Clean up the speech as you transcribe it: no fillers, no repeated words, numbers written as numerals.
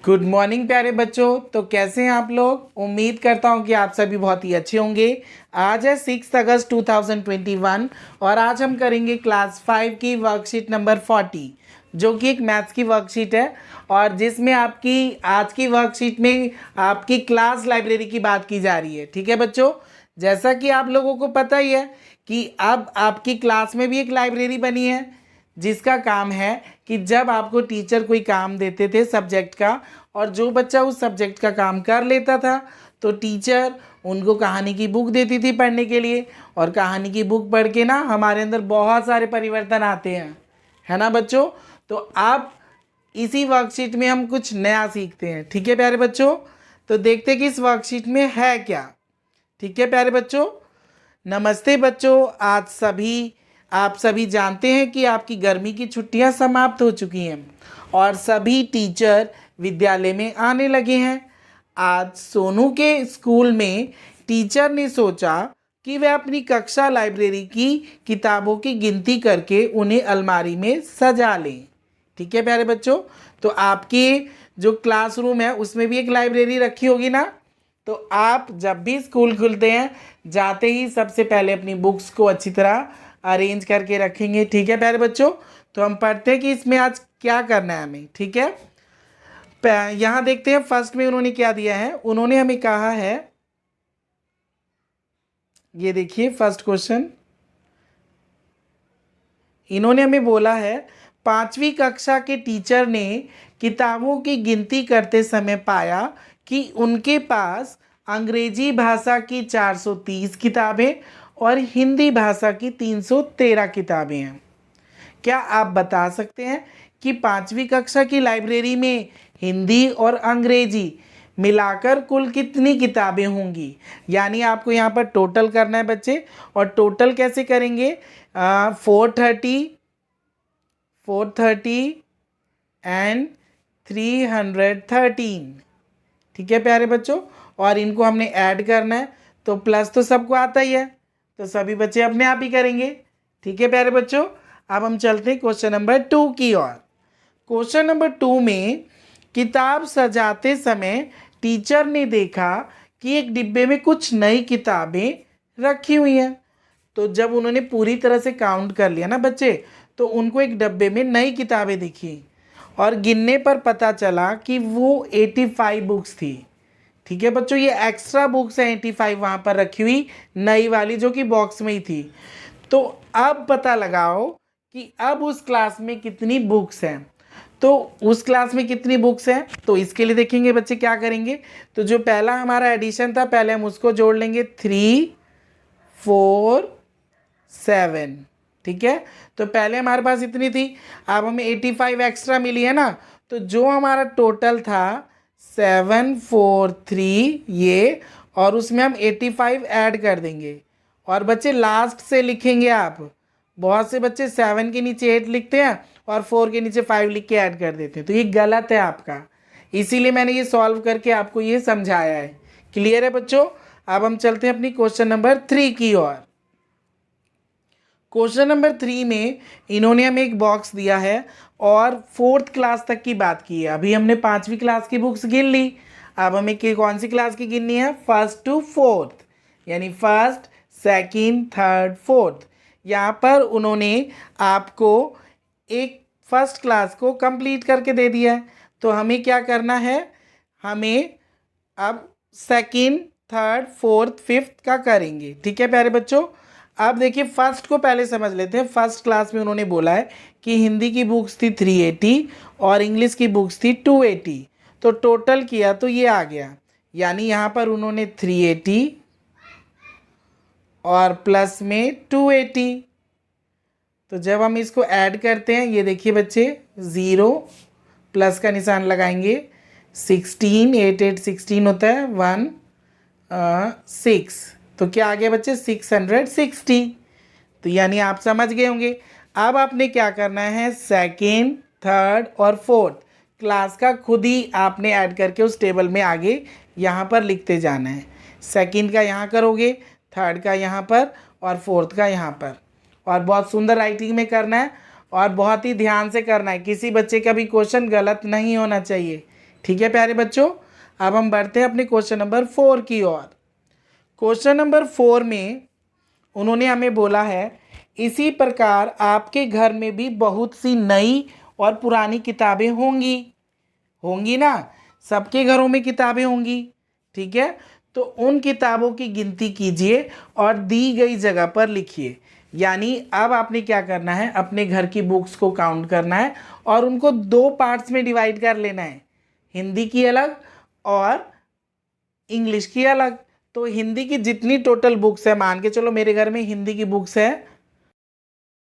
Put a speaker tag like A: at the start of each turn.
A: Good morning प्यारे बच्चों। तो कैसे हैं आप लोग? उम्मीद करता हूं कि आप सभी बहुत ही अच्छे होंगे। आज है 6 अगस्त 2021 और आज हम करेंगे क्लास 5 की वर्कशीट नंबर 40 जो कि एक मैथ्स की वर्कशीट है और जिसमें आपकी आज की वर्कशीट में आपकी क्लास लाइब्रेरी की बात की जा रही है। ठीक है बच्चों, जैसा कि आप लोगों को पता ही है कि अब आपकी क्लास में भी एक लाइब्रेरी बनी है जिसका काम है कि जब आपको टीचर कोई काम देते थे सब्जेक्ट का और जो बच्चा उस सब्जेक्ट का काम कर लेता था तो टीचर उनको कहानी की बुक देती थी पढ़ने के लिए। और कहानी की बुक पढ़ के ना हमारे अंदर बहुत सारे परिवर्तन आते हैं, है ना बच्चों। तो आप इसी वर्कशीट में हम कुछ नया सीखते हैं। ठीक है प्यारे बच्चों, तो देखते हैं कि इस वर्कशीट में है क्या। ठीक है प्यारे बच्चों, नमस्ते बच्चों। आप सभी जानते हैं कि आपकी गर्मी की छुट्टियां समाप्त हो चुकी हैं और सभी टीचर विद्यालय में आने लगे हैं। आज सोनू के स्कूल में टीचर ने सोचा कि वह अपनी कक्षा लाइब्रेरी की किताबों की गिनती करके उन्हें अलमारी में सजा लें। ठीक है प्यारे बच्चों, तो आपके जो क्लासरूम है उसमें भी एक लाइब्रेरी रखी होगी ना। तो आप जब भी स्कूल खुलते हैं जाते ही सबसे पहले अपनी बुक्स को अच्छी तरह अरेंज करके रखेंगे। ठीक है प्यारे बच्चों, तो हम पढ़ते हैं कि इसमें आज क्या करना है हमें। ठीक है, यहाँ देखते हैं फर्स्ट में उन्होंने क्या दिया है। उन्होंने हमें कहा है, ये देखिए फर्स्ट क्वेश्चन इन्होंने हमें बोला है 5वीं कक्षा के टीचर ने किताबों की गिनती करते समय पाया कि उनके पास अंग्रेजी भाषा की 430 किताबें और हिंदी भाषा की 313 किताबें हैं। क्या आप बता सकते हैं कि 5वीं कक्षा की लाइब्रेरी में हिंदी और अंग्रेजी मिलाकर कुल कितनी किताबें होंगी? यानी आपको यहाँ पर टोटल करना है बच्चे। और टोटल कैसे करेंगे? 430 एंड 313। ठीक है प्यारे बच्चों, और इनको हमने ऐड करना है तो प्लस तो सबको आता ही है तो सभी बच्चे अपने आप ही करेंगे। ठीक है प्यारे बच्चों, अब हम चलते हैं क्वेश्चन नंबर 2 की ओर। क्वेश्चन नंबर 2 में किताब सजाते समय टीचर ने देखा कि एक डिब्बे में कुछ नई किताबें रखी हुई हैं। तो जब उन्होंने पूरी तरह से काउंट कर लिया ना बच्चे, तो उनको एक डब्बे में नई किताबें दिखी और गिनने पर पता चला कि वो 85 बुक्स थी। ठीक है बच्चों, ये एक्स्ट्रा बुक्स है 85 वहाँ पर रखी हुई नई वाली जो कि बॉक्स में ही थी। तो अब पता लगाओ कि अब उस क्लास में कितनी बुक्स हैं। तो उस क्लास में कितनी बुक्स हैं, तो इसके लिए देखेंगे बच्चे क्या करेंगे। तो जो पहला हमारा एडिशन था पहले हम उसको जोड़ लेंगे 3 4 7। ठीक है, तो पहले हमारे पास इतनी थी, अब हमें 85 एक्स्ट्रा मिली है ना। तो जो हमारा टोटल था 743 ये, और उसमें हम 85 ऐड कर देंगे। और बच्चे लास्ट से लिखेंगे आप। बहुत से बच्चे 7 के नीचे 8 लिखते हैं और 4 के नीचे 5 लिख के ऐड कर देते हैं, तो ये गलत है आपका। इसीलिए मैंने ये सॉल्व करके आपको ये समझाया है। क्लियर है बच्चों? अब हम चलते हैं अपनी क्वेश्चन नंबर 3 की ओर। क्वेश्चन नंबर 3 में इन्होंने हमें एक बॉक्स दिया है और 4th क्लास तक की बात की है। अभी हमने 5वीं क्लास की बुक्स गिन ली, अब हमें कौन सी क्लास की गिननी है? 1st to 4th, यानी 1st, 2nd, 3rd, 4th। यहाँ पर उन्होंने आपको एक 1st क्लास को कंप्लीट करके दे दिया है, तो हमें क्या करना है? हमें अब 2nd, 3rd, 4th, 5th का करेंगे। ठीक है प्यारे बच्चों, अब देखिए फर्स्ट को पहले समझ लेते हैं। फर्स्ट क्लास में उन्होंने बोला है कि हिंदी की बुक्स थी 380 और इंग्लिश की बुक्स थी 280। तो टोटल किया तो ये आ गया, यानी यहाँ पर उन्होंने 380 और प्लस में 280। तो जब हम इसको ऐड करते हैं, ये देखिए बच्चे 0 प्लस का निशान लगाएंगे, 16 8 8 16 होता है, 1 6, तो क्या आ गया बच्चे? 660। तो यानी आप समझ गए होंगे। अब आपने क्या करना है? 2nd, 3rd और 4th क्लास का खुद ही आपने ऐड करके उस टेबल में आगे यहाँ पर लिखते जाना है। 2nd का यहाँ करोगे, 3rd का यहाँ पर और 4th का यहाँ पर। और बहुत सुंदर राइटिंग में करना है और बहुत ही ध्यान से करना है। किसी बच्चे का भी क्वेश्चन गलत नहीं होना चाहिए। ठीक है प्यारे बच्चों, अब हम बढ़ते हैं अपने क्वेश्चन नंबर 4 की ओर। क्वेश्चन नंबर 4 में उन्होंने हमें बोला है, इसी प्रकार आपके घर में भी बहुत सी नई और पुरानी किताबें होंगी। होंगी ना, सबके घरों में किताबें होंगी। ठीक है, तो उन किताबों की गिनती कीजिए और दी गई जगह पर लिखिए। यानी अब आपने क्या करना है, अपने घर की बुक्स को काउंट करना है और उनको 2 पार्ट्स में डिवाइड कर लेना है, हिंदी की अलग और इंग्लिश की अलग। तो हिंदी की जितनी टोटल बुक्स है, मान के चलो मेरे घर में हिंदी की बुक्स है